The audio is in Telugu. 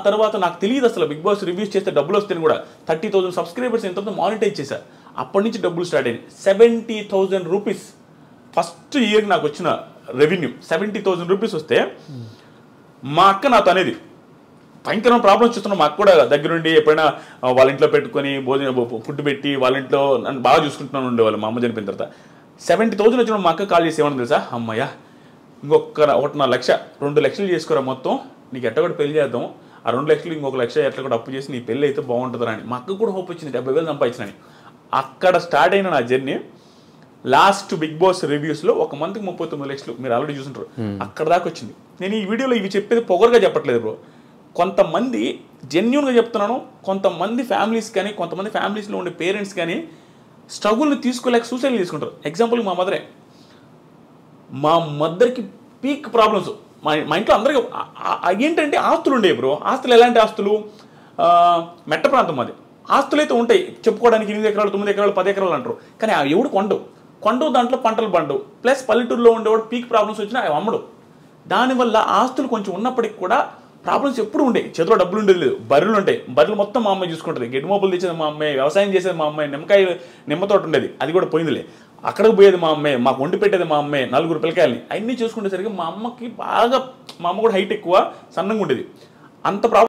తర్వాత నాకు తెలియదు అసలు బిగ్ బాస్ రివ్యూస్ చేస్తే డబ్బులు వస్తాయని కూడా. 30,000 సబ్స్క్రైబర్స్ ఎంత మానిటైజ్ చేశారు. అప్పటి నుంచి డబ్బులు స్టార్ట్ అయింది. 70,000 రూపీస్ ఫస్ట్ ఇయర్ నాకు వచ్చిన రెవెన్యూ. 70,000 రూపీస్ వస్తే మా అక్క నాతో అనేది భయంకరమైన ప్రాబ్లమ్స్ చూస్తున్నాం. మాకు కూడా దగ్గరుండి ఎప్పుడైనా వాళ్ళ ఇంట్లో పెట్టుకొని ఫుడ్ పెట్టి వాళ్ళ ఇంట్లో నన్ను బాగా చూసుకుంటున్నాను ఉండేవాళ్ళు. మా అమ్మ చనిపోయిన తర్వాత 70,000 వచ్చినప్పుడు మా అక్క కాల్ చేసి ఏమన్నా తెలుసా, అమ్మయ్య ఇంకొక 1.5 లక్ష 2 లక్షలు చేసుకోరా మొత్తం, నీకు ఎట్ట కూడా పెళ్లి చేద్దాం, ఆ 2 లక్షలు ఇంకొక 1 లక్ష ఎట్లా కూడా అప్పు చేసి నీ పెళ్ళి అయితే బాగుంటుందని. మా అక్క కూడా హోప్ వచ్చింది 70,000 సంపాదించినని. అక్కడ స్టార్ట్ అయిన నా జర్నీ లాస్ట్ బిగ్ బాస్ రివ్యూస్లో 1 మంత్కి 39 లక్షలు మీరు ఆల్రెడీ చూసుంటారు. అక్కడ దాకా వచ్చింది. నేను ఈ వీడియోలో ఇవి చెప్పేది పొగరుగా చెప్పట్లేదు బ్రో. కొంతమంది జెన్యూన్గా చెప్తున్నాను. కొంతమంది ఫ్యామిలీస్ కానీ కొంతమంది ఫ్యామిలీస్లో ఉండే పేరెంట్స్ కానీ స్ట్రగుల్ని తీసుకోలేక సూసైడ్ చేసుకుంటారు. ఎగ్జాంపుల్ మా మదర్కి పీక్ ప్రాబ్లమ్స్. మా ఇంట్లో అందరికీ ఏంటంటే ఆస్తులు ఉండేవి బ్రో. ఆస్తులు ఎలాంటి ఆస్తులు, మెట్ట ప్రాంతం అది. ఆస్తులు అయితే ఉంటాయి చెప్పుకోవడానికి 8 ఎకరాలు 9 ఎకరాలు 10 ఎకరాలు అంటారు. కానీ అవి ఎవడు కొండవు దాంట్లో పంటలు పండవు. ప్లస్ పల్లెటూరులో ఉండేవాడు పీక్ ప్రాబ్లమ్స్ వచ్చినా అవి అమ్మడు. దానివల్ల ఆస్తులు కొంచెం ఉన్నప్పటికి కూడా ప్రాబ్లమ్స్ ఎప్పుడు ఉండేవి. చేతిలో డబ్బులు ఉండేది లేదు. బర్రెలు ఉంటాయి. బర్రెలు మొత్తం మా అమ్మాయి చూసుకుంటుంది. గడ్డి మోపులు తెచ్చేది మా అమ్మాయి, వ్యవసాయం చేసేది మా అమ్మాయి, నిమ్మ తోట ఉండేది అది కూడా పోయిందిలే. అక్కడికి పోయేది మా అమ్మాయి, మాకు వండి పెట్టేది మా అమ్మాయి, 4 పిల్లకాయలని అన్నీ చూసుకునేసరికి మా అమ్మకి బాగా, మా అమ్మ కూడా హైట్ ఎక్కువ, సన్నంగా ఉండేది. అంత ప్రాబ్లం